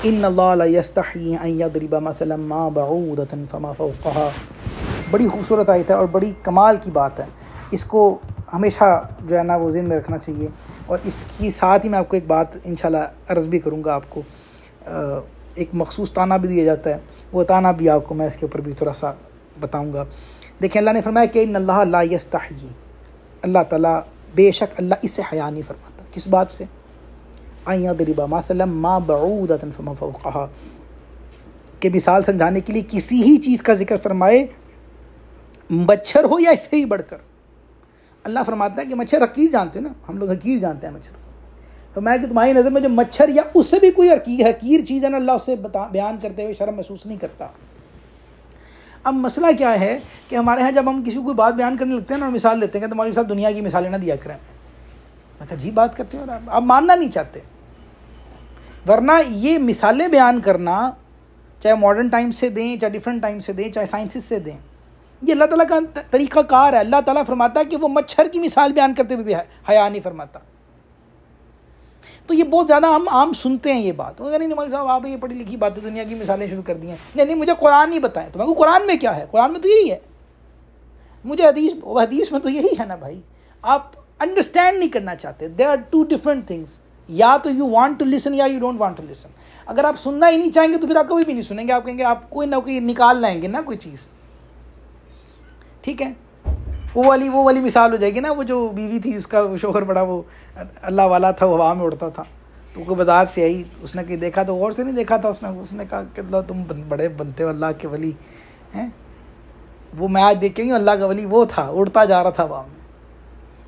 ان اللہ لا یستحیی ان یضرب مثلا ما بعودۃ فما فوقها، بڑی خوبصورت آیت ہے اور بڑی کمال کی بات ہے. اس کو ہمیشہ جو ہے نا وہ ذہن میں رکھنا چاہیے. اور اس کی ساتھ ہی میں آپ کو ایک بات انشاءاللہ عرض بھی کروں گا. آپ کو ایک مخصوص تانا بھی دیا جاتا ہے، وہ تانا بھی آپ کو میں اس کے اوپر بھی تھوڑا سا بتاؤں گا. دیکھیں اللہ نے فرمایا کہ ان اللہ لا یستحیی، اللہ تعالیٰ بے شک اللہ اس سے حیا نہیں فرماتا. کس بات سے؟ ان یضرب مثلا ما بعودۃ فما فوقها، کہ مثال سمجھانے کے لیے کسی ہی چیز کا ذکر فرمائے، مچھر ہو یا اس سے ہی بڑھ کر. اللہ فرماتا ہے کہ مچھر حقیر جانتے ہیں نا، ہم لوگ حقیر جانتے ہیں مچھر. فرمایا کہ تمہاری نظر میں جو مچھر یا اس سے بھی کوئی حقیر چیز ہے نا، اللہ اسے بیان کرتے ہوئے شرم محسوس نہیں کرتا. اب مسئلہ کیا ہے کہ ہمارے ہاں جب ہم کسی کو بات بیان کرنے لگتے ہیں نا، مثال لیتے ہیں کہ تمہاری صاحب دنیا کی مثالیں نہ دیا کریں. میں کہا جی بات کرتے ہیں اور آپ ماننا نہیں چاہتے. ورنہ یہ مثالیں بیان کرنا، چاہے ماڈرن ٹائم سے دیں، چاہے ڈیفرنٹ ٹائم سے دیں، چاہے سائنسز سے دیں، یہ اللہ تعالیٰ کا طریقہ کار ہے. اللہ تعالیٰ فرماتا ہے کہ وہ مچھر کی مثال بیان کرتے ہوئے بھی حیا نہیں فرماتا. تو یہ بہت زیادہ ہم عام سنتے ہیں یہ بات. نہیں مولوی صاحب آپ یہ پڑھی لکھی باتیں دنیا کی مثالیں شروع کر دی ہیں. نہیں مجھے قرآن نہیں بتائیں. تو میں کو قرآن میں کیا ہے؟ قرآن میں تو یہی ہے. مجھے حدیث میں تو یہی ہے نا بھائی. آپ انڈرسٹینڈ نہیں کرنا چاہتے. There are two different things. یا تو یو وانٹ ٹو لسن یا you don't want to listen. اگر آپ سننا ہی نہیں چاہیں گے تو پھر آپ کبھی بھی نہیں سنیں گے. آپ کہیں گے آپ کوئی نہ کوئی نکال لائیں گے نا کوئی چیز. ٹھیک ہے، وہ والی مثال ہو جائے گی نا. وہ جو بیوی تھی اس کا شوہر بڑا وہ اللہ والا تھا، وہ ہوا میں اڑتا تھا. تو کوئی بازار سے آئی، اس نے کہیں دیکھا تو غور سے نہیں دیکھا تھا. اس نے کہا کہ اللہ تم بڑے بنتے ہو اللہ کے ولی ہیں. وہ میں آج دیکھ کے ہوں اللہ کا ولی وہ تھا، اڑتا جا رہا تھا ہوا میں.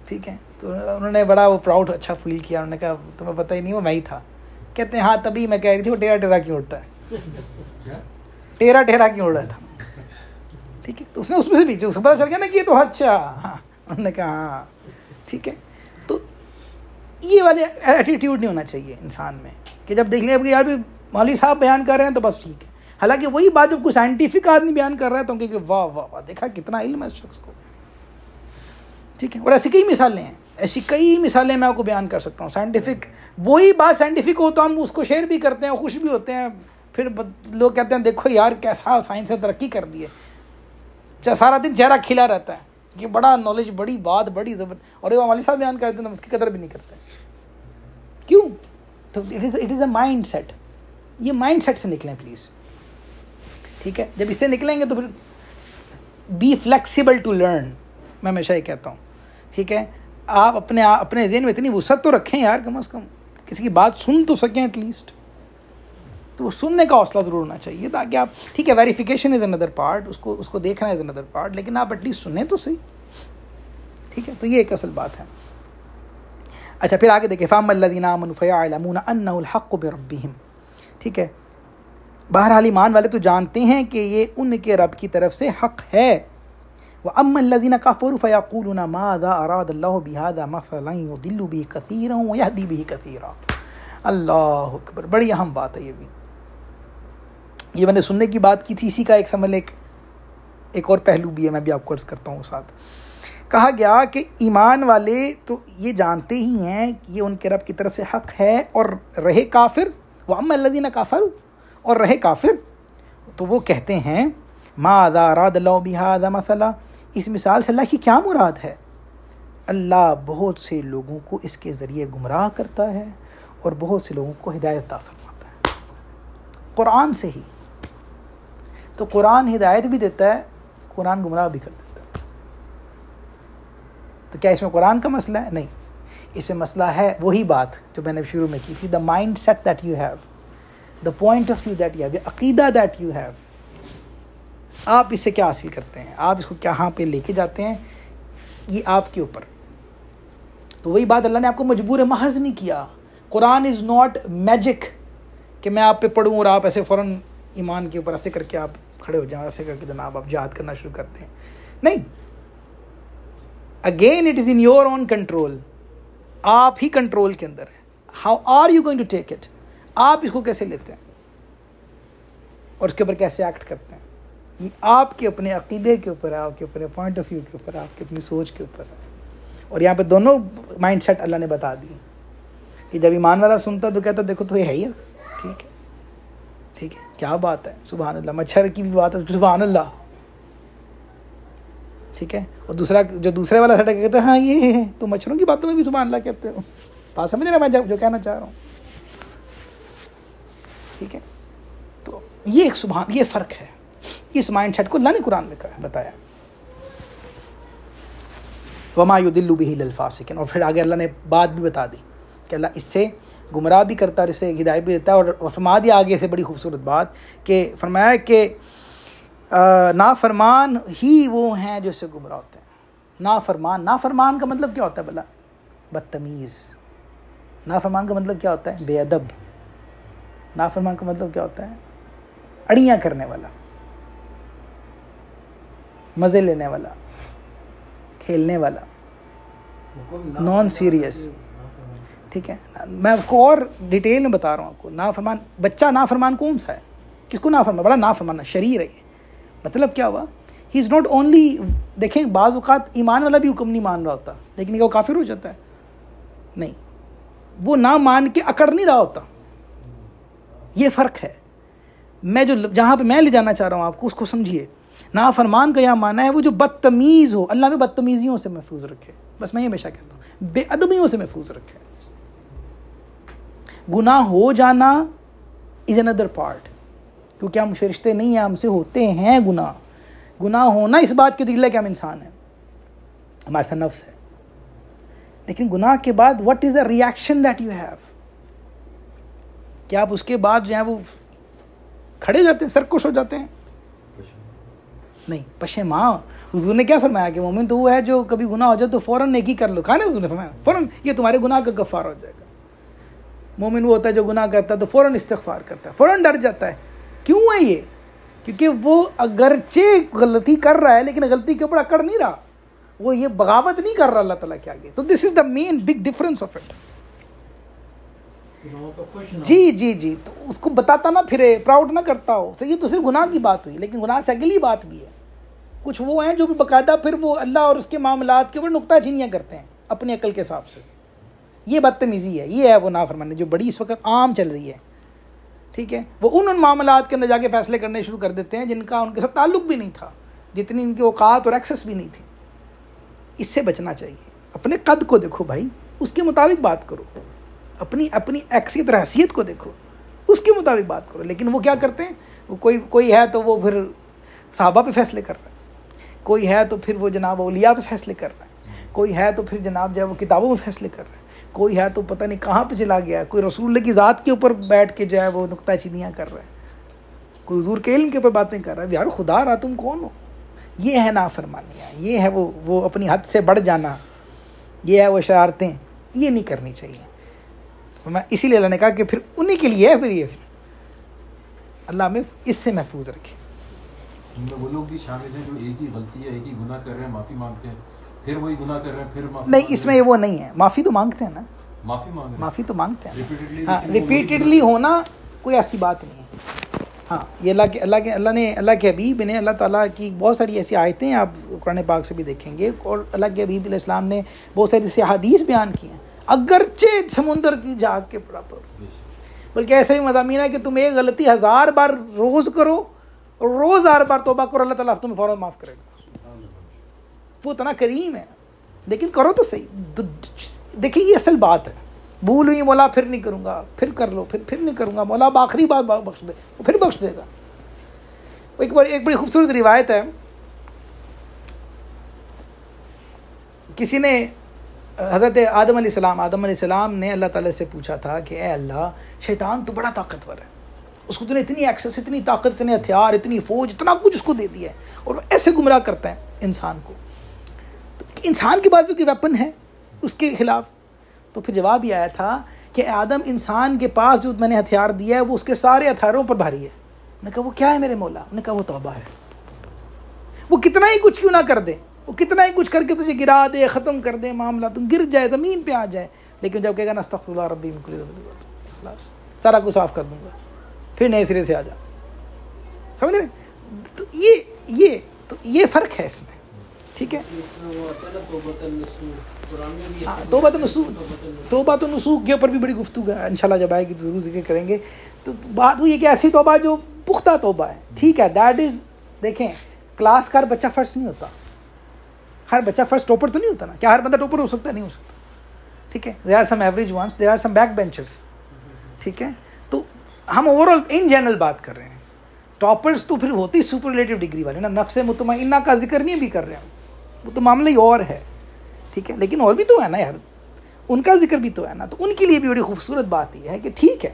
ٹھیک ہے، تو انہوں نے بڑا وہ پراؤڈ اچھا فیل کیا. انہوں نے کہا تمہیں پتہ ہی نہیں وہ میں ہی تھا. کہتے ہیں ہاں تبھی میں کہہ رہی تھی وہ ٹیرا کیوں اڑتا ہے، ٹیرا کیوں اڑ رہا تھا. ٹھیک ہے، تو اس میں سے بھی جو پتا چل گیا نا کہ یہ تو اچھا. ہاں انہوں نے کہا ہاں ٹھیک ہے. تو یہ والے ایٹیٹیوڈ نہیں ہونا چاہیے انسان میں کہ جب دیکھ لیں کہ یار بھی مولوی صاحب بیان کر رہے ہیں تو بس ٹھیک ہے. حالانکہ وہی بات جب کوئی سائنٹیفک آدمی بیان کر رہا ہے تو کہ واہ واہ واہ دیکھا کتنا علم ہے اس شخص کو. ٹھیک ہے، اور ایسی کئی مثالیں ہیں، ایسی کئی مثالیں میں آپ کو بیان کر سکتا ہوں. سائنٹیفک وہی بات سائنٹیفک ہو تو ہم اس کو شیئر بھی کرتے ہیں، خوش بھی ہوتے ہیں. پھر لوگ کہتے ہیں دیکھو یار کیسا سائنس نے ترقی کر دی ہے، سارا دن چہرہ کھلا رہتا ہے کہ بڑا نالج، بڑی بات، بڑی زبر. اور یہ مولوی صاحب بیان کرتے ہیں تو اس کی قدر بھی نہیں کرتے. کیوں؟ تو it is a mindset. یہ مائنڈ سیٹ سے نکلیں پلیز. ٹھیک ہے، جب اس سے نکلیں گے تو پھر بی فلیکسیبل ٹو لرن. میں ہمیشہ یہ کہتا ہوں ٹھیک ہے، آپ اپنے ذہن میں اتنی وسعت تو رکھیں یار، کم از کم کسی کی بات سن تو سکیں ایٹ لیسٹ. تو وہ سننے کا حوصلہ ضرور ہونا چاہیے تاکہ آپ ٹھیک ہے ویریفیکیشن از اندر پارٹ، اس کو دیکھنا از اندر پارٹ، لیکن آپ ایٹ لیسٹ سنیں تو صحیح. ٹھیک ہے، تو یہ ایک اصل بات ہے. اچھا پھر آگے دیکھیں فَأَمَّا الَّذِينَ آمَنُوا فَيَعْلَمُونَ أَنَّهُ الْحَقُّ بِرَبِّهِمْ. ٹھیک ہے، بہرحال ایمان والے تو جانتے ہیں کہ یہ ان کے رب کی طرف سے حق ہے. وَأَمَّا الَّذِينَ كَفَرُوا فَيَقُولُونَ مَاذَا أَرَادَ اللَّهُ بِهَذَا مَثَلًا يُضِلُّ بِهِ كَثِيرًا وَيَهْدِي بِهِ كَثِيرًا. اللہ اکبر، بڑی اہم بات ہے یہ بھی. یہ میں نے سننے کی بات کی تھی، اسی کا ایک اور پہلو بھی ہے، میں بھی آپ کو عرض کرتا ہوں. ساتھ کہا گیا کہ ایمان والے تو یہ جانتے ہی ہیں کہ یہ ان کے رب کی طرف سے حق ہے، اور رہے کافر وَأَمَّا الَّذِينَ كَفَرُوا، اور رہے کافر تو وہ کہتے ہیں مَاذَا أَرَادَ اللَّهُ بِهَذَا مَثَلًا، اس مثال سے اللہ کی کیا مراد ہے. اللہ بہت سے لوگوں کو اس کے ذریعے گمراہ کرتا ہے اور بہت سے لوگوں کو ہدایت عطا فرماتا ہے قرآن سے ہی. تو قرآن ہدایت بھی دیتا ہے، قرآن گمراہ بھی کر دیتا ہے. تو کیا اس میں قرآن کا مسئلہ ہے؟ نہیں، اس میں مسئلہ ہے وہی بات جو میں نے شروع میں کی تھی، the mindset that you have, the point of view that you have, عقیدہ دیٹ یو ہیو. آپ اس سے کیا حاصل کرتے ہیں، آپ اس کو کہاں پہ لے کے جاتے ہیں، یہ آپ کے اوپر. تو وہی بات اللہ نے آپ کو مجبور محض نہیں کیا. قرآن از ناٹ میجک کہ میں آپ پہ پڑھوں اور آپ ایسے فوراً ایمان کے اوپر ایسے کر کے آپ کھڑے ہو جائیں، ایسے کر کے جناب آپ جہاد کرنا شروع کرتے ہیں. نہیں، again it is in your own control. آپ ہی کنٹرول کے اندر ہے. How are you going to take it, آپ اس کو کیسے لیتے ہیں اور اس کے اوپر کیسے ایکٹ کرتے ہیں، یہ آپ کے اپنے عقیدے کے اوپر ہے، آپ کے اپنے پوائنٹ آف ویو کے اوپر ہے، آپ کی اپنی سوچ کے اوپر ہے. اور یہاں پہ دونوں مائنڈ سیٹ اللہ نے بتا دی کہ جب ایمان والا سنتا تو کہتا دیکھو تو یہ ہے ہی ٹھیک ہے. ٹھیک ہے, کیا بات ہے, سبحان اللہ. مچھر کی بھی بات ہے, سبحان اللہ, ٹھیک ہے. اور دوسرا جو دوسرے والا سائڈ کہتے ہیں ہاں یہ ہے, تو مچھروں کی باتوں میں بھی سبحان اللہ کہتے ہو. بات سمجھ رہے میں جو کہنا چاہ رہا ہوں, ٹھیک ہے. تو یہ ایک سبحان, یہ فرق ہے. اس مائنڈ سیٹ کو اللہ نے قرآن میں بتایا, وما یضل بہ الا الفاسقین. اور پھر آگے اللہ نے بات بھی بتا دی کہ اللہ اس سے گمراہ بھی کرتا ہے اور اس سے ہدایت بھی دیتا ہے. اور فرما دیا آگے سے بڑی خوبصورت بات کہ فرمایا کہ نافرمان ہی وہ ہیں جو اس سے گمراہ ہوتے ہیں. نافرمان کا مطلب کیا ہوتا ہے بھلا؟ بدتمیز. نافرمان کا مطلب کیا ہوتا ہے؟ بے ادب. نافرمان کا مطلب کیا ہوتا ہے؟ اڑیاں کرنے والا, مزے لینے والا, کھیلنے والا, نان سیریس. ٹھیک ہے, میں اس کو اور ڈیٹیل میں بتا رہا ہوں آپ کو. نافرمان بچہ نافرمان کون سا ہے؟ کس کو نافرمان؟ بڑا نافرمان شریر ہے یہ. مطلب کیا ہوا؟ ہی از ناٹ اونلی, دیکھیں بعض اوقات ایمان والا بھی حکم نہیں مان رہا ہوتا لیکن وہ کافر ہو جاتا ہے. نہیں, وہ نہ مان کے اکڑ نہیں رہا ہوتا. یہ فرق ہے. میں جو جہاں پہ میں لے جانا چاہ رہا ہوں آپ کو اس کو سمجھیے. نافرمان کا یہاں معنی ہے وہ جو بدتمیز ہو. اللہ میں بدتمیزیوں سے محفوظ رکھے. بس میں یہ ہمیشہ کہتا ہوں, بے ادبیوں سے محفوظ رکھے. گناہ ہو جانا از اندر پارٹ, کیونکہ ہم فرشتے نہیں ہیں, ہم سے ہوتے ہیں گناہ. گناہ ہونا اس بات کی دلیل ہے کہ ہم انسان ہیں, ہمارے ساتھ نفس ہے. لیکن گناہ کے بعد what is the reaction that you have؟ کیا آپ اس کے بعد جو ہے وہ کھڑے ہو جاتے ہیں, سرکش ہو جاتے ہیں؟ نہیں, پشیمان. حضور نے کیا فرمایا کہ مومن تو وہ ہے جو کبھی گناہ ہو جائے تو فوراً نیکی کر لو. کہا نا حضور نے فرمایا فوراً یہ تمہارے گناہ کا کفارہ ہو جائے گا. مومن وہ ہوتا ہے جو گناہ کرتا ہے تو فوراً استغفار کرتا ہے, فوراً ڈر جاتا ہے. کیوں ہے یہ؟ کیونکہ وہ اگرچہ غلطی کر رہا ہے لیکن غلطی کے اوپر اکڑ نہیں رہا, وہ یہ بغاوت نہیں کر رہا اللہ تعالیٰ کے آگے. تو this is the main big difference of it. جی تو اس کو بتاتا نہ پھرے, پراؤڈ نہ کرتا ہو. یہ تو صرف گناہ کی بات ہوئی, لیکن گناہ سے اگلی بات بھی ہے. کچھ وہ ہیں جو بھی باقاعدہ پھر وہ اللہ اور اس کے معاملات کے اوپر نکتہ چینیاں کرتے ہیں اپنی عقل کے حساب سے. یہ بدتمیزی ہے, یہ ہے وہ نافرمانی جو بڑی اس وقت عام چل رہی ہے. ٹھیک ہے, وہ ان معاملات کے اندر جا کے فیصلے کرنے شروع کر دیتے ہیں جن کا ان کے ساتھ تعلق بھی نہیں تھا, جتنی ان کی اوقات اور ایکسس بھی نہیں تھی. اس سے بچنا چاہیے. اپنے قد کو دیکھو بھائی, اس کے مطابق بات کرو. اپنی حیثیت اور حیثیت کو دیکھو, اس کے مطابق بات کرو. لیکن وہ کیا کرتے ہیں, وہ کوئی ہے تو وہ پھر صحابہ پہ فیصلے کر رہا ہے, کوئی ہے تو پھر وہ جناب اولیاء پہ فیصلے کر رہا ہے, کوئی ہے تو پھر جناب جو ہے وہ کتابوں میں فیصلے کر رہا ہے, کوئی ہے تو پتہ نہیں کہاں پہ چلا گیا ہے, کوئی رسول اللہ کی ذات کے اوپر بیٹھ کے جو ہے وہ نکتہ چینیاں کر رہا ہے, کوئی حضور کے علم کے اوپر باتیں کر رہا ہے. یار خدا رہا تم کون ہو؟ یہ ہے نافرمانیاں, یہ ہے وہ اپنی حد سے بڑھ جانا, یہ ہے وہ شرارتیں. یہ نہیں کرنی چاہیے. میں اسی لیے اللہ نے کہا کہ پھر انہی کے لیے ہے, پھر یہ اللہ میں اس سے محفوظ رکھے. وہ لوگ بھی شامل ہیں جو ایک ہی غلطی ہے, ایک ہی گناہ کر رہے ہیں, معافی مانگتے ہیں, پھر وہی گناہ کر رہے ہیں, پھر معافی. نہیں, اس میں وہ نہیں ہے. معافی تو مانگتے ہیں نا, معافی تو مانگتے ہیں. ہاں, ریپیٹڈلی ہونا کوئی ایسی بات نہیں ہے. ہاں, یہ اللہ کے حبیب نے, اللہ تعالیٰ کی بہت ساری ایسی آیتیں آپ قرآن پاک سے بھی دیکھیں گے, اور اللہ کے حبیب علیہ السلام نے بہت ساری ایسی حدیث بیان کی ہیں اگرچہ سمندر کی جھاگ کے برابر. بلکہ ایسے بھی مضامین ہے کہ تم ایک غلطی 1000 بار روز کرو, روز 1000 بار توبہ کرو, اللہ تعالیٰ تمہیں فوراً معاف کرے گا. وہ اتنا کریم ہے. لیکن کرو تو صحیح. دیکھیے یہ اصل بات ہے. بھول ہوئی مولا پھر نہیں کروں گا, پھر کر لو, پھر نہیں کروں گا, مولا اب آخری بار بخش دے, وہ پھر بخش دے گا. ایک بڑی خوبصورت روایت ہے, کسی نے حضرت آدم علیہ السلام نے اللہ تعالیٰ سے پوچھا تھا کہ اے اللہ, شیطان تو بڑا طاقتور ہے, اس کو تو نے اتنی ایکسس, اتنی طاقت, اتنے ہتھیار, اتنی فوج, اتنا کچھ اس کو دے دیا ہے, اور ایسے گمراہ کرتا ہے انسان کو. تو انسان کے پاس بھی کوئی ویپن ہے اس کے خلاف؟ تو پھر جواب یہ آیا تھا کہ آدم, انسان کے پاس جو میں نے ہتھیار دیا ہے وہ اس کے سارے ہتھیاروں پر بھاری ہے. میں نے کہا وہ کیا ہے میرے مولا؟ نے کہا وہ توبہ ہے. وہ کتنا ہی کچھ کیوں نہ کر دے, وہ کتنا ہی کچھ کر کے تجھے گرا دے, ختم کر دے معاملہ, تم گر جائے, زمین پہ آ جائے, لیکن جب کہے گا نا استغفر اللہ ربی من کل ذنب, خلاص سارا کچھ صاف کر دوں گا, پھر نئے سرے سے آ جا. سمجھ رہے؟ تو یہ فرق ہے اس میں. ٹھیک ہے, توبۃ النصوح کے اوپر بھی بڑی گفتگو ہے, انشاءاللہ جب آئے گی تو ضرور ذکر کریں گے. تو بات ہوئی ہے کہ ایسی توبہ جو پختہ توبہ ہے. ٹھیک ہے, دیٹ از, دیکھیں کلاس کا ہر بچہ فرسٹ نہیں ہوتا, ہر بچہ فرسٹ ٹاپر تو نہیں ہوتا نا. کیا ہر بندہ ٹاپر ہو سکتا ہے؟ نہیں ہو سکتا. ٹھیک ہے, there are some average ones, there are some backbenchers. ٹھیک ہے, تو ہم اوور آل ان جنرل بات کر رہے ہیں. ٹاپرس تو پھر ہوتی سپرلیٹیو ڈگری والے نا, نفس مطمئنہ کا ذکر نہیں بھی کر رہے ہیں, وہ تو معاملہ ہی اور ہے. ٹھیک ہے, لیکن اور بھی تو ہے نا یار, ان کا ذکر بھی تو ہے نا. تو ان کے لیے بھی بڑی خوبصورت بات یہ ہے کہ ٹھیک ہے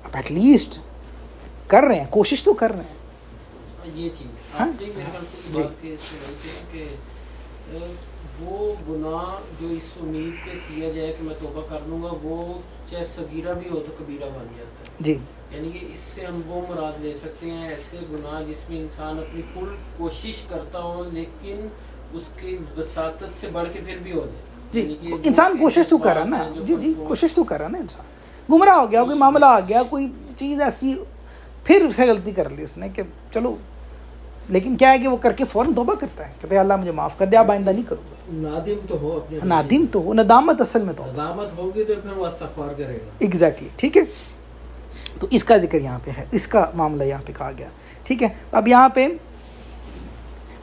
اب ایٹ لیسٹ کر رہے ہیں, کوشش تو کر رہے ہیں. یہ چیز آپ نے میرے خیال سے یہ بات کہ وہ گناہ جو اس امید پہ کیا جائے کہ میں توبہ کر لوں گا, وہ چاہے صغیرہ بھی ہو تو کبیرہ بن جاتا ہے. جی, یعنی کہ اس سے ہم وہ مراد لے سکتے ہیں ایسے گناہ جس میں انسان اپنی فل کوشش کرتا ہو لیکن اس کی وساطت سے بڑھ کے پھر بھی ہو جائے. جی انسان کوشش تو کر رہا نا, جی کوشش تو کر رہا نا. انسان گمراہ ہو گیا, کوئی معاملہ آ گیا, کوئی چیز ایسی, پھر اسے غلطی کر لی اس نے کہ چلو, لیکن کیا ہے کہ وہ کر کے فوراً توبہ کرتا ہے, کہتے ہیں اللہ مجھے معاف کر دے, اب آئندہ نہیں کروں گا. نادم تو ہو, اپنے نادم تو ہو, ندامت اصل میں تو ندامت ہوگی تو پھر وہ استغفار کرے گا. ایگزیکٹلی. ٹھیک ہے, تو اس کا ذکر یہاں پہ ہے, اس کا معاملہ یہاں پہ کہا گیا. ٹھیک ہے, اب یہاں پہ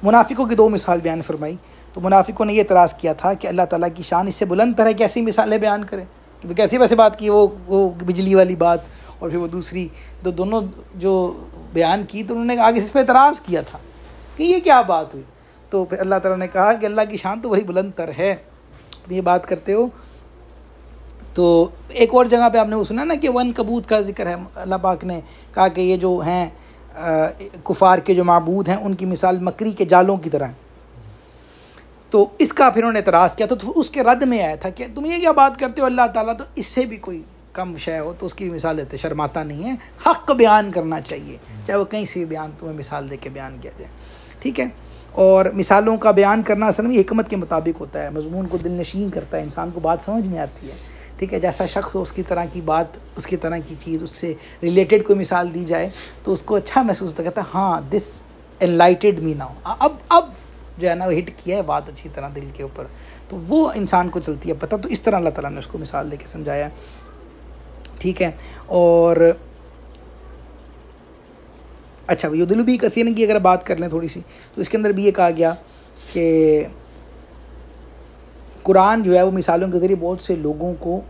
منافقوں کی 2 مثال بیان فرمائی. تو منافقوں نے یہ اعتراض کیا تھا کہ اللہ تعالیٰ کی شان اس سے بلند تر ہے, کیسی مثالیں بیان کریں, کہ کیسی ویسے بات کی, وہ بجلی والی بات, اور پھر وہ دوسری دونوں جو بیان کی, تو انہوں نے آگے اس پہ اعتراض کیا تھا کہ یہ کیا بات ہوئی. تو پھر اللہ تعالیٰ نے کہا کہ اللہ کی شان تو بڑی بلند تر ہے, تم یہ بات کرتے ہو. تو ایک اور جگہ پہ آپ نے وہ سنا نا کہ ون کبوت کا ذکر ہے, اللہ پاک نے کہا کہ یہ جو ہیں کفار کے جو معبود ہیں ان کی مثال مکری کے جالوں کی طرح ہے. تو اس کا پھر انہوں نے اعتراض کیا, تو اس کے رد میں آیا تھا کہ تم یہ کیا بات کرتے ہو, اللہ تعالیٰ تو اس سے بھی کوئی کم شے ہو تو اس کی بھی مثال دیتے, شرماتا نہیں ہے, حق بیان کرنا چاہیے, چاہے وہ کہیں سے بھی بیان تمہیں مثال دے کے بیان کیا جائے. ٹھیک ہے, اور مثالوں کا بیان کرنا اصل میں حکمت کے مطابق ہوتا ہے, مضمون کو دل نشین کرتا ہے, انسان کو بات سمجھ میں آتی ہے. ٹھیک ہے, جیسا شخص ہو اس کی طرح کی بات, اس کی طرح کی چیز, اس سے ریلیٹڈ کوئی مثال دی جائے تو اس کو اچھا محسوس ہوتا ہے, کہتا ہے ہاں دس انلائٹڈ می ناؤ, اب جو ہے نا وہ ہٹ کیا ہے بات اچھی طرح دل کے اوپر, تو وہ انسان کو چلتی ہے پتہ. تو اس طرح اللہ تعالیٰ نے اس کو مثال دے کے سمجھایا. ٹھیک ہے, اور اچھا یدل بھی کثیر کی اگر بات کر لیں تھوڑی سی, تو اس کے اندر بھی یہ کہا گیا کہ قرآن جو ہے وہ مثالوں کے ذریعے بہت سے لوگوں کو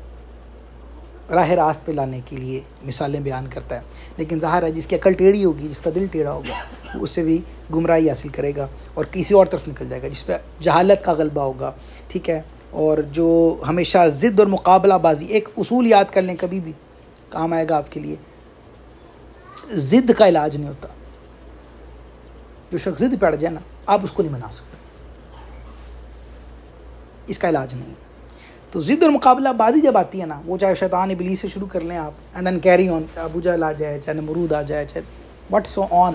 راہ راست پہ لانے کے لیے مثالیں بیان کرتا ہے, لیکن ظاہر ہے جس کی عقل ٹیڑھی ہوگی, جس کا دل ٹیڑھا ہوگا, وہ اس سے بھی گمراہی حاصل کرے گا اور کسی اور طرف نکل جائے گا, جس پہ جہالت کا غلبہ ہوگا. ٹھیک ہے, اور جو ہمیشہ ضد اور مقابلہ بازی, ایک اصول یاد کر لیں کبھی بھی کام آئے گا آپ کے لیے, ضد کا علاج نہیں ہوتا. جو شخص ضد پڑ جائے نا, آپ اس کو نہیں منا سکتے, اس کا علاج نہیں. تو ضد اور مقابلہ بازی جب آتی ہے نا, وہ چاہے شیطان ابلیس سے شروع کر لیں آپ, اینڈ دین کیری آن, ابو جہل آ جائے, چاہے نمرود آ جائے, چاہے واٹ سو آن,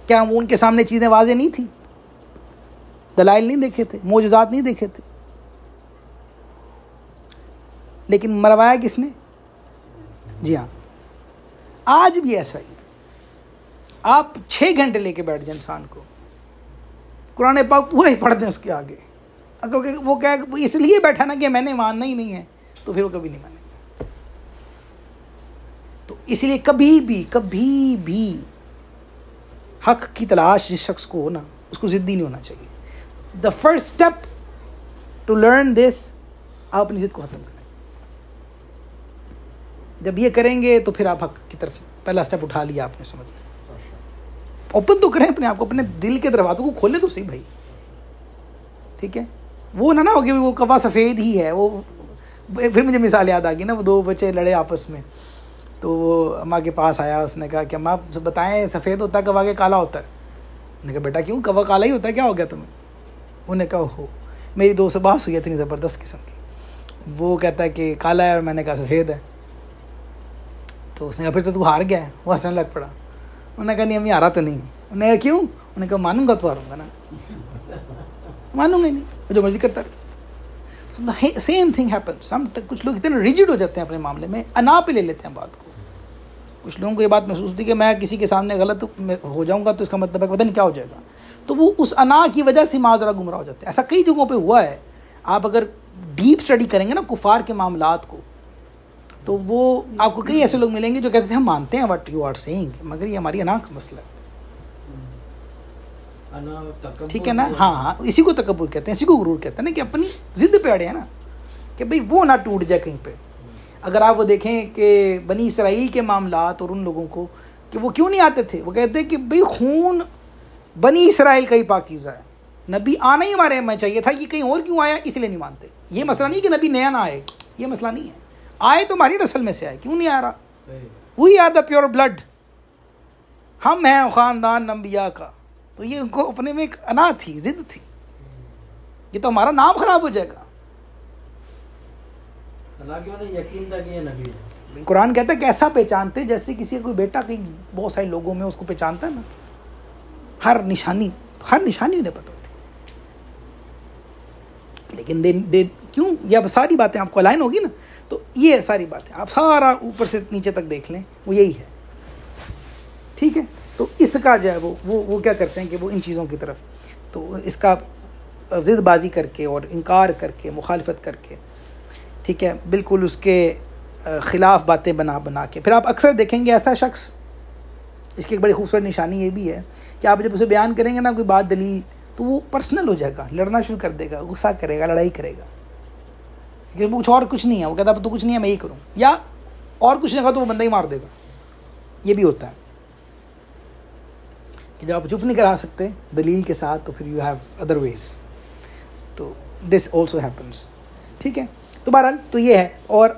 کیا وہ ان کے سامنے چیزیں واضح نہیں تھیں, دلائل نہیں دیکھے تھے, معجزات نہیں دیکھے تھے, لیکن مروایا کس نے؟ جی ہاں, آج بھی ایسا ہی. آپ 6 گھنٹے لے کے بیٹھ جائیں انسان کو, قرآن پاک پورا ہی پڑھ دیں اس کے آگے, اگر وہ کہے اس لیے بیٹھا نا کہ میں نے ماننا ہی نہیں ہے, تو پھر وہ کبھی نہیں مانے گا. تو اس لیے کبھی بھی حق کی تلاش جس شخص کو ہو نا, اس کو ضدی نہیں ہونا چاہیے. The first step to learn this, آپ اپنی ضد کو ختم کریں. جب یہ کریں گے تو پھر آپ حق کی طرف پہلا اسٹیپ اٹھا لیا آپ نے, سمجھ لیں. اوپن تو کریں اپنے آپ کو, اپنے دل کے دروازوں کو کھولیں تو صحیح بھائی. ٹھیک ہے, وہ نہ ہو کہ وہ کوا سفید ہی ہے. وہ پھر مجھے مثال یاد آ گئی نا, وہ 2 بچے لڑے آپس میں, تو وہ اماں کے پاس آیا, اس نے کہا کہ اماں بتائیں سفید ہوتا ہے کوا کے کالا ہوتا ہے؟ انہوں نے کہا بیٹا کیوں, کوا کالا ہی ہوتا ہے, کیا ہو گیا تمہیں؟ انہوں نے کہا ہو میری 2 سے بحث ہوئی اتنی زبردست قسم کی. وہ کہتا ہے کہ کالا ہے, اور میں نے کہا سفید ہے. تو اس نے کہا پھر تو ہار گیا ہے. وہ ہنسنے لگ پڑا. انہوں نے کہا نہیں امی ہارا تو نہیں ہے. انہوں نے کہا کیوں؟ انہوں نے کہا مانوں گا تو ہاروں گا نا, مانوں گا ہی نہیں, جو مرضی کرتا رہے. Same thing happens. کچھ لوگ اتنے ریجڈ ہو جاتے ہیں اپنے معاملے میں, انا پہ لے لیتے ہیں بات کو. کچھ لوگوں کو یہ بات محسوس ہوتی ہے کہ میں کسی کے سامنے غلط ہو جاؤں گا تو اس کا مطلب ہے کہ پتہ نہیں کیا ہو جائے گا, تو وہ اس انا کی وجہ سے معذرہ گمراہ ہو جاتے ہیں. ایسا کئی جگہوں پہ ہوا ہے. آپ اگر ڈیپ اسٹڈی کریں گے نا کفار کے معاملات کو, تو وہ آپ کو کئی ایسے لوگ ملیں گے جو کہتے ہیں ہم مانتے ہیں واٹ یو آر سیئنگ، مگر یہ ہماری انا کا مسئلہ ہے، ٹھیک ہے نا. ہاں اسی کو تکبر کہتے ہیں، اسی کو غرور کہتے ہیں نا، کہ اپنی ضد پہ اڑے ہیں نا، کہ بھئی وہ نہ ٹوٹ جائے کہیں پہ. اگر آپ وہ دیکھیں کہ بنی اسرائیل کے معاملات اور ان لوگوں کو کہ وہ کیوں نہیں آتے تھے، وہ کہتے ہیں کہ بھئی خون بنی اسرائیل کا ہی پاکیزہ ہے، نبی آنا ہی ہمارے میں چاہیے تھا، یہ کہیں اور کیوں آیا اس لیے نہیں مانتے. یہ مسئلہ نہیں کہ نبی نیا نہ آئے، یہ مسئلہ نہیں ہے، آئے تو ہماری نسل میں سے آئے، کیوں نہیں آ رہا. وہی آر دا پیور بلڈ، ہم ہیں خاندان انبیاء کا. تو یہ ان کو اپنے میں ایک انا تھی، ضد تھی، یہ تو ہمارا نام خراب ہو جائے گا. حالانکہ انہیں یقین تھا کہ یہ نبی ہے. قرآن کہتا ہے کہ ایسا پہچانتے جیسے کسی کا کوئی بیٹا کہیں بہت سارے لوگوں میں اس کو پہچانتا ہے نا، ہر نشانی انہیں پتہ ہوتی. لیکن دے کیوں، یہ ساری باتیں آپ کو الائن ہوگی نا، تو یہ ساری باتیں آپ سارا اوپر سے نیچے تک دیکھ لیں، وہ یہی ہے، ٹھیک ہے. تو اس کا جو ہے وہ کیا کرتے ہیں کہ وہ ان چیزوں کی طرف، تو اس کا ضد بازی کر کے اور انکار کر کے مخالفت کر کے، ٹھیک ہے، بالکل اس کے خلاف باتیں بنا کے. پھر آپ اکثر دیکھیں گے ایسا شخص، اس کی ایک بڑی خوبصورت نشانی یہ بھی ہے کہ آپ جب اسے بیان کریں گے نا کوئی بات دلیل، تو وہ پرسنل ہو جائے گا، لڑنا شروع کر دے گا، غصہ کرے گا، لڑائی کرے گا، کہ وہ اور کچھ نہیں ہے، وہ کہتا ہے تو کچھ نہیں ہے میں یہ کروں، یا اور کچھ نہیں کہا تو وہ بندہ ہی مار دے گا. یہ بھی ہوتا ہے کہ جب آپ چپ نہیں کرا سکتے دلیل کے ساتھ تو پھر یو ہیو ادر ویز. تو دس آلسو ہیپنس، ٹھیک ہے. تو بہرحال تو یہ ہے، اور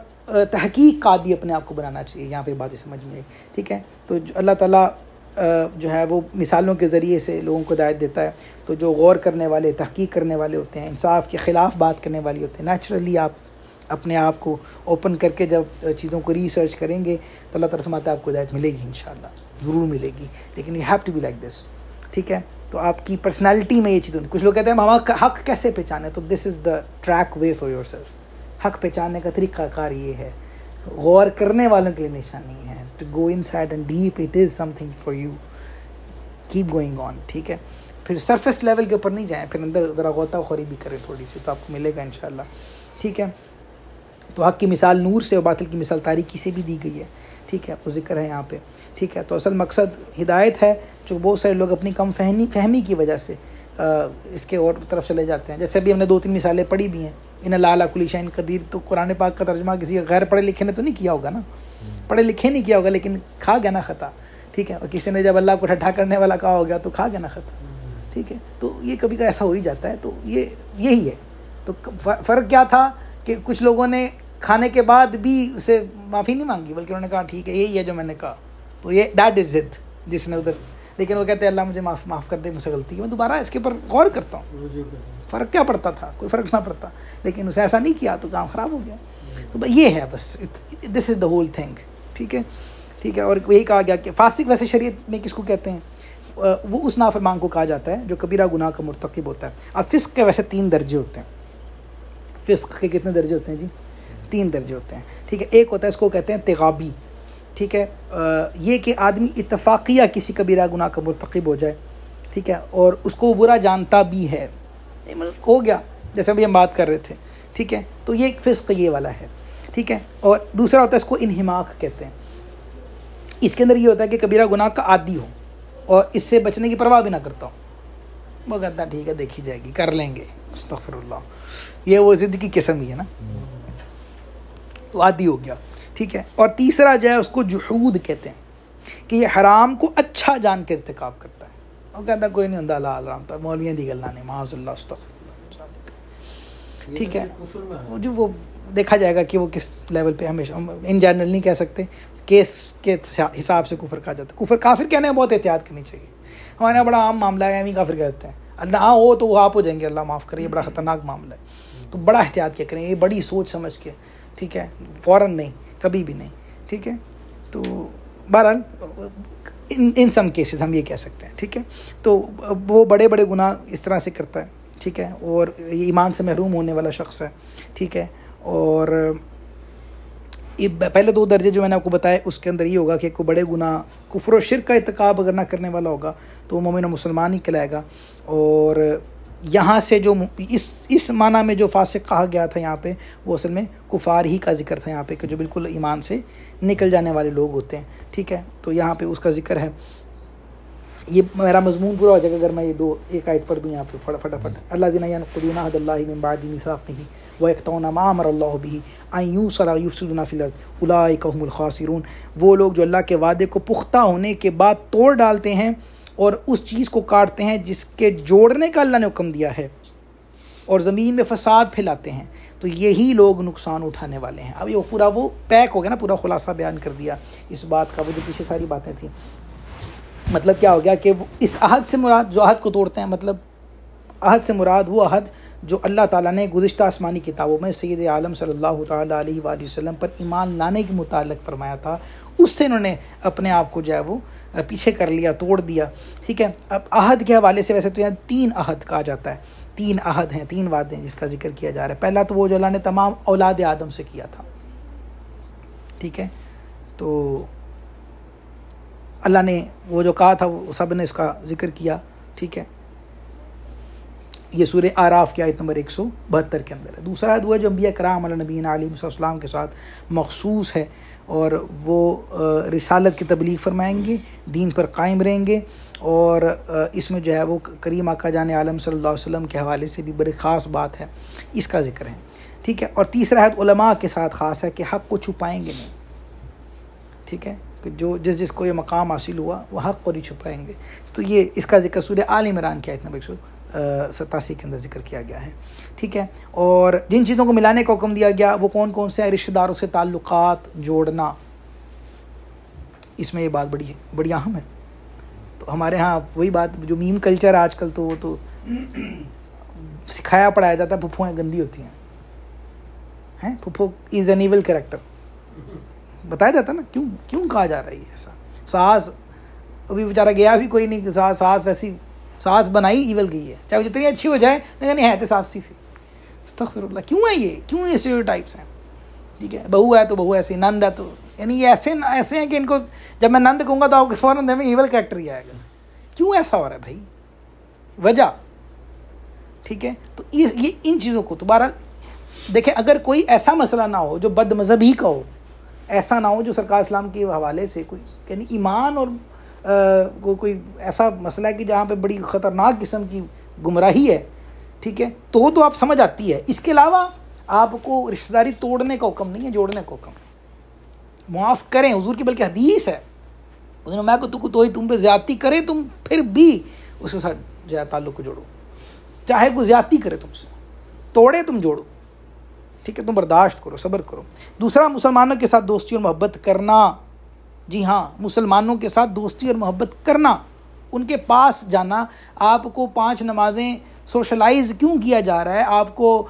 تحقیق قاضی اپنے آپ کو بنانا چاہیے، یہاں پہ بات بھی سمجھ میں آئی، ٹھیک ہے. تو اللہ تعالیٰ جو ہے وہ مثالوں کے ذریعے سے لوگوں کو ہدایت دیتا ہے. تو جو غور کرنے والے، تحقیق کرنے والے ہوتے ہیں، انصاف کے خلاف بات کرنے والے ہوتے ہیں، نیچرلی آپ اپنے آپ کو اوپن کر کے جب چیزوں کو ریسرچ کریں گے تو اللہ تعالیٰ فرماتا ہے آپ کو ہدایت ملے گی، انشاءاللہ ضرور ملے گی. لیکن you have to be like this, ٹھیک ہے. تو آپ کی پرسنالٹی میں یہ چیز ہوتی ہے. کچھ لوگ کہتے ہیں ہم حق کیسے پہچانے، تو this is the track way for yourself. حق پہچاننے کا طریقہ کار یہ ہے، غور کرنے والوں کے لیے نشانی ہے، to go inside and deep, it is something for you, keep going on, ٹھیک ہے. پھر سرفیس لیول کے اوپر نہیں جائیں، پھر اندر ذرا غوطہ خوری بھی کریں تھوڑی سی، تو آپ کو ملے گا انشاءاللہ، ٹھیک ہے. تو حق کی مثال نور سے اور باطل کی مثال تاریکی سے بھی دی گئی ہے، ٹھیک ہے. وہ ذکر ہے یہاں پہ، ٹھیک ہے. تو اصل مقصد ہدایت ہے، جو بہت سارے لوگ اپنی کم فہمی کی وجہ سے اس کے اور طرف چلے جاتے ہیں. جیسے ابھی ہم نے 2-3 مثالیں پڑھی بھی ہیں، ان اللہ علی کل شیء قدیر، تو قرآن پاک کا ترجمہ کسی غیر پڑھے لکھے نے تو نہیں کیا ہوگا نا، پڑھے لکھے نہیں کیا ہوگا، لیکن کھا گیا نا خطا، ٹھیک ہے. اور کسی نے جب اللہ کو ٹھٹھا کرنے والا کہا ہو گیا تو کھا گیا نا خطا، ٹھیک ہے. تو یہ کبھی کا ایسا ہو ہی جاتا ہے. تو یہی ہے. تو فرق کیا تھا کہ کچھ لوگوں نے کھانے کے بعد بھی اسے معافی نہیں مانگی، بلکہ انہوں نے کہا ٹھیک ہے یہی ہے جو میں نے کہا. تو یہ دیٹ از ضد جس نے ادھر، لیکن وہ کہتے ہیں اللہ مجھے معاف کر دے، مجھ سے غلطی ہے، میں دوبارہ اس کے اوپر غور کرتا ہوں. فرق کیا پڑتا تھا، کوئی فرق نہ پڑتا، لیکن اسے ایسا نہیں کیا تو کام خراب ہو گیا. تو یہ ہے بس، دس از دا ہول تھنگ، ٹھیک ہے، ٹھیک ہے. اور یہی کہا گیا کہ فاسق ویسے شریعت میں کس کو کہتے ہیں، وہ اس نافرمان کو کہا جاتا ہے جو کبیرہ گناہ کا مرتکب ہوتا ہے. اب فسق کے ویسے 3 درجے ہوتے ہیں. فسق کے کتنے درجے ہوتے ہیں جی؟ 3 درجے ہوتے ہیں، ٹھیک ہے. ایک ہوتا ہے اس کو کہتے ہیں تغابی، ٹھیک ہے. یہ کہ آدمی اتفاقیہ کسی کبیرہ گناہ کا مرتکب ہو جائے، ٹھیک ہے، اور اس کو برا جانتا بھی ہے، مطلب ہو گیا جیسے ابھی ہم بات کر رہے تھے، ٹھیک ہے. تو یہ ایک فسق یہ والا ہے، ٹھیک ہے. اور دوسرا ہوتا ہے اس کو انہماک کہتے ہیں. اس کے اندر یہ ہوتا ہے کہ کبیرہ گناہ کا عادی ہو اور اس سے بچنے کی پرواہ بھی نہ کرتا ہوں، وہ کہتا ہے ٹھیک ہے دیکھی جائے گی، کر لیں گے، استغفر اللہ. یہ وہ ضد کی قسم ہی ہے نا، تو عادی ہو گیا، ٹھیک ہے. اور تیسرا جو ہے اس کو جحود کہتے ہیں، کہ یہ حرام کو اچھا جان کے ارتکاب کرتا ہے. وہ کہتا ہے کوئی نہیں ہوندا اللہ حرام تھا، مولویاں دی گلاں نے، معاذ اللہ، استغفر اللہ، ٹھیک ہے. جو وہ دیکھا جائے گا کہ وہ کس لیول پہ، ہمیشہ ان جنرل نہیں کہہ سکتے، کیس کے حساب سے کفر کہا جاتا ہے. کفر کافر کہنے میں بہت احتیاط کرنی چاہیے. ہمارے یہاں بڑا عام معاملہ ہے، ہمیں کافر کہتے ہیں، اللہ ہو تو وہ آپ ہو جائیں گے، اللہ معاف کرے، یہ بڑا خطرناک معاملہ ہے. تو بڑا احتیاط کیا کریں، یہ بڑی سوچ سمجھ کے، ٹھیک ہے، فوراً نہیں، کبھی بھی نہیں، ٹھیک ہے. تو بہرحال ان سم کیسز ہم یہ کہہ سکتے ہیں، ٹھیک ہے. تو وہ بڑے بڑے گناہ اس طرح سے کرتا ہے، ٹھیک ہے، اور یہ ایمان سے محروم ہونے والا شخص ہے، ٹھیک ہے. اور پہلے 2 درجے جو میں نے آپ کو بتائے، اس کے اندر یہ ہوگا کہ کوئی بڑے گناہ کفر و شرک کا ارتکاب اگر نہ کرنے والا ہوگا تو وہ مومن و مسلمان ہی کہلائے گا. اور یہاں سے جو اس معنی میں جو فاسق کہا گیا تھا یہاں پہ، وہ اصل میں کفار ہی کا ذکر تھا یہاں پہ، کہ جو بالکل ایمان سے نکل جانے والے لوگ ہوتے ہیں. ٹھیک ہے، تو یہاں پہ اس کا ذکر ہے. یہ میرا مضمون پورا ہو جائے گا اگر میں ایک آیت پڑھ دوں یہاں پہ فٹافٹ. الذین ینقضون عہد اللہ من بعد میثاقہ ویقطعون ما امر اللہ بہ ان یوصل ویفسدون فی الارض اولئک هم الخاسرون. وہ لوگ جو اللہ کے وعدے کو پختہ ہونے کے بعد توڑ ڈالتے ہیں اور اس چیز کو کاٹتے ہیں جس کے جوڑنے کا اللہ نے حکم دیا ہے، اور زمین میں فساد پھیلاتے ہیں، تو یہی لوگ نقصان اٹھانے والے ہیں. اب یہ پورا وہ پیک ہو گیا نا، پورا خلاصہ بیان کر دیا اس بات کا. وہ جو پیچھے ساری باتیں تھیں، مطلب کیا ہو گیا کہ اس عہد سے مراد جو عہد کو توڑتے ہیں، مطلب عہد سے مراد وہ عہد جو اللہ تعالیٰ نے گزشتہ آسمانی کتابوں میں سید عالم صلی اللہ تعالیٰ علیہ وآلہ وسلم پر ایمان لانے کے متعلق فرمایا تھا، اس سے انہوں نے اپنے آپ کو جو ہے وہ پیچھے کر لیا، توڑ دیا. ٹھیک ہے، اب عہد کے حوالے سے ویسے تو یہاں 3 عہد کہا جاتا ہے، 3 عہد ہیں، 3 وعدے ہیں جس کا ذکر کیا جا رہا ہے. پہلا تو وہ جو اللہ نے تمام اولاد آدم سے کیا تھا. ٹھیک ہے، تو اللہ نے وہ جو کہا تھا وہ سب نے اس کا ذکر کیا. ٹھیک ہے، یہ سورہ آراف کی آیت نمبر 172 کے اندر ہے. دوسرا عہد وہ ہے جو انبیاء کرام علیہ نبینا علیہ السلام کے ساتھ مخصوص ہے، اور وہ رسالت کی تبلیغ فرمائیں گے، دین پر قائم رہیں گے، اور اس میں جو ہے وہ کریم آقا جان عالم صلی اللہ علیہ وسلم کے حوالے سے بھی بڑی خاص بات ہے، اس کا ذکر ہے. ٹھیک ہے، اور تیسرا عہد علماء کے ساتھ خاص ہے کہ حق کو چھپائیں گے نہیں. ٹھیک ہے، کہ جو جس کو یہ مقام حاصل ہوا وہ حق کو نہیں چھپائیں گے. تو یہ اس کا ذکر سورہ آل عمران کی آیت نمبر 187 کے اندر ذکر کیا گیا ہے. ٹھیک ہے، اور جن چیزوں کو ملانے کا حکم دیا گیا وہ کون کون سے ہیں؟ رشتہ داروں سے تعلقات جوڑنا، اس میں یہ بات بڑی اہم ہے. تو ہمارے ہاں وہی بات جو میم کلچر آج کل، تو وہ تو سکھایا پڑھایا جاتا ہے پھپھویں گندی ہوتی ہیں، پھپھو از این ایول کریکٹر بتایا جاتا ہے نا. کیوں کہا جا رہا ہے ایسا؟ ساس ابھی بیچارہ گیا بھی کوئی نہیں، ساس ویسی ساس بنائی ایول گئی ہے، چاہے وہ جتنی اچھی ہو جائے لیکن نہیں ہے تو ساس سی. استغفر اللہ، کیوں ہے یہ؟ کیوں یہ اسٹیریوٹائپس ہیں؟ ٹھیک ہے، بہو ہے تو بہو ایسی، نند ہے تو، یعنی یہ ایسے ہیں کہ ان کو جب میں نند کہوں گا تو آپ کے فوراً میں ایول کریکٹر ہی آئے گا. کیوں ایسا ہو رہا ہے بھائی؟ وجہ. ٹھیک ہے، تو یہ ان چیزوں کو تو بہرحال دیکھیں، اگر کوئی ایسا مسئلہ نہ ہو جو بد مذہبی کا ہو، ایسا نہ ہو جو سرکار اسلام کے حوالے سے کوئی یعنی ایمان اور کوئی ایسا مسئلہ ہے کہ جہاں پہ بڑی خطرناک قسم کی گمراہی ہے، ٹھیک ہے، تو آپ سمجھ آتی ہے. اس کے علاوہ آپ کو رشتہ داری توڑنے کا حکم نہیں ہے، جوڑنے کا حکم ہے. معاف کریں، حضور کی بلکہ حدیث ہے، اس نے میں کو تو تم پہ زیادتی کرے تم پھر بھی اس کے ساتھ جو ہے تعلق کو جوڑو، چاہے کوئی زیادتی کرے تم سے، توڑے تم جوڑو. ٹھیک ہے، تم برداشت کرو، صبر کرو. دوسرا، مسلمانوں کے ساتھ دوستی اور محبت کرنا. جی ہاں، مسلمانوں کے ساتھ دوستی اور محبت کرنا، ان کے پاس جانا. آپ کو 5 نمازیں سوشلائز کیوں کیا جا رہا ہے؟ آپ کو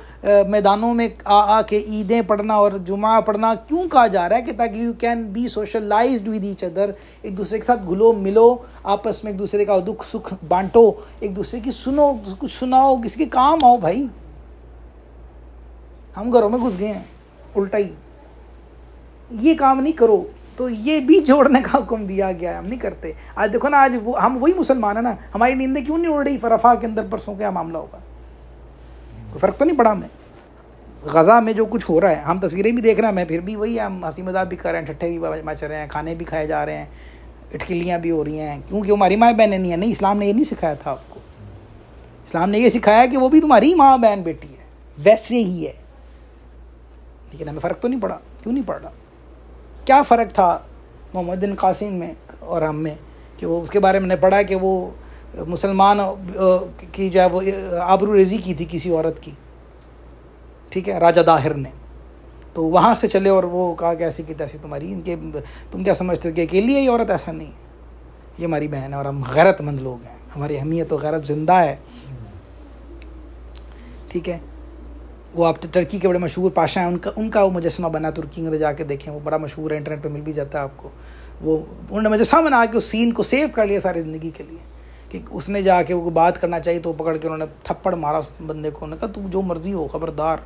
میدانوں میں آ کے عیدیں پڑھنا اور جمعہ پڑھنا کیوں کہا جا رہا ہے؟ کہ تاکہ you can be socialised with each other, ایک دوسرے کے ساتھ گھلو ملو، آپس میں ایک دوسرے کا دکھ سکھ بانٹو، ایک دوسرے کی سنو، کچھ سناؤ، کسی کے کام آؤ. بھائی ہم گھروں میں گھس گئے ہیں الٹا ہی، یہ کام نہیں کرو. تو یہ بھی جوڑنے کا حکم دیا گیا ہے، ہم نہیں کرتے. آج دیکھو نا، آج ہم وہی مسلمان ہیں نا، ہماری نیندیں کیوں نہیں اڑ رہی؟ رفح کے اندر پرسوں کیا معاملہ ہوگا؟ کوئی فرق تو نہیں پڑا ہمیں. غزہ میں جو کچھ ہو رہا ہے، ہم تصویریں بھی دیکھ رہے ہیں، میں پھر بھی وہی، ہم ہنسی مذاق بھی کر رہے ہیں، ٹھٹھے بھی مچ رہے ہیں، کھانے بھی کھائے جا رہے ہیں، اٹکلیاں بھی ہو رہی ہیں، کیونکہ ہماری ماں بہنیں نہیں ہیں. نہیں، اسلام نے یہ نہیں سکھایا تھا آپ کو. اسلام نے یہ سکھایا کہ وہ بھی تمہاری ماں بہن بیٹی ہے، ویسے ہی ہے. لیکن ہمیں فرق تو نہیں پڑا. کیوں نہیں پڑا؟ کیا فرق تھا محمد بن قاسم میں اور ہم میں؟ کہ وہ اس کے بارے میں نے پڑھا کہ وہ مسلمان کی جو ہے وہ آبرو ریزی کی تھی کسی عورت کی، ٹھیک ہے، راجہ داہر نے. تو وہاں سے چلے اور وہ کہا کہ ایسی کی تیسی تمہاری، ان کے تم کیا سمجھتے ہو کہ اکیلی ہے یہ عورت؟ ایسا نہیں ہے، یہ ہماری بہن ہے اور ہم غیرت مند لوگ ہیں، ہماری اہمیت و غیرت زندہ ہے. ٹھیک ہے، وہ آپ ٹرکی کے بڑے مشہور پاشا ہیں، ان کا وہ مجسمہ بنا ترکی میں، جا کے دیکھیں، وہ بڑا مشہور ہے، انٹرنیٹ پہ مل بھی جاتا ہے آپ کو. وہ انہوں نے مجسمہ بنا کے اس سین کو سیو کر لیا ساری زندگی کے لیے، کہ اس نے جا کے وہ بات کرنا چاہیے تو پکڑ کے انہوں نے تھپڑ مارا اس بندے کو. انہوں نے کہا تو جو مرضی ہو، خبردار،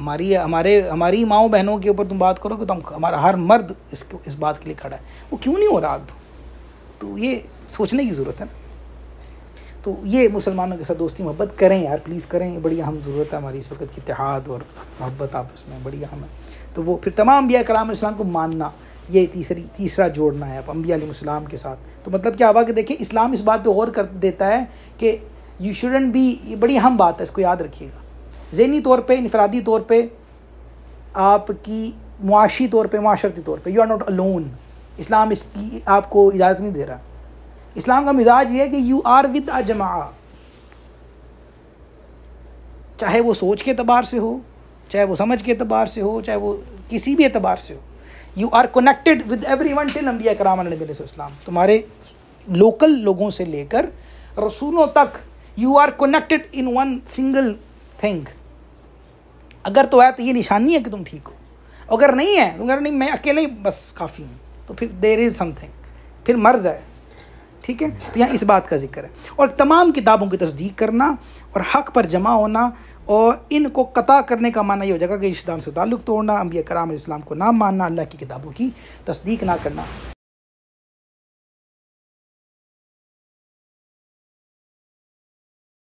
ہماری ماؤں بہنوں کے اوپر تم بات کرو گے تو ہمارا ہر مرد اس بات کے لیے کھڑا ہے. وہ کیوں نہیں ہو رہا اب؟ تو یہ سوچنے کی ضرورت ہے نا. تو یہ مسلمانوں کے ساتھ دوستی محبت کریں یار، پلیز کریں، بڑی اہم ضرورت ہے ہماری اس وقت کی، اتحاد اور محبت آپس میں بڑی اہم ہے. تو وہ پھر تمام انبیاء کرام علیہ السلام کو ماننا، یہ تیسرا جوڑنا ہے اب انبیاء علیہ السلام کے ساتھ. تو مطلب کیا ہوا کہ دیکھیں اسلام اس بات پہ غور کر دیتا ہے کہ یو شوڈنٹ بی، یہ بڑی اہم بات ہے، اس کو یاد رکھیے گا. ذہنی طور پہ، انفرادی طور پہ، آپ کی معاشی طور پہ، معاشرتی طور پہ، یو آر ناٹ الون. اسلام اس کی آپ کو اجازت نہیں دے رہا. اسلام کا مزاج یہ ہے کہ یو آر ود اے جماعہ، چاہے وہ سوچ کے اعتبار سے ہو، چاہے وہ سمجھ کے اعتبار سے ہو، چاہے وہ کسی بھی اعتبار سے ہو. You are connected with everyone till انبیاء کرام علیہ السلام. تمہارے لوکل لوگوں سے لے کر رسولوں تک you are connected in one single thing. اگر تو ہے تو یہ نشانی ہے کہ تم ٹھیک ہو، اگر نہیں ہے تو اگر نہیں میں اکیلے ہی بس کافی ہوں، تو پھر دیر از سم تھنگ، پھر مرض ہے. ٹھیک ہے، تو یہاں اس بات کا ذکر ہے. اور تمام کتابوں کی تصدیق کرنا اور حق پر جمع ہونا، اور ان کو قطع کرنے کا معنی یہ ہو جائے گا کہ رشتہ داروں سے تعلق توڑنا، انبیاء کرام علیہ السلام کو نہ ماننا، اللہ کی کتابوں کی تصدیق نہ کرنا.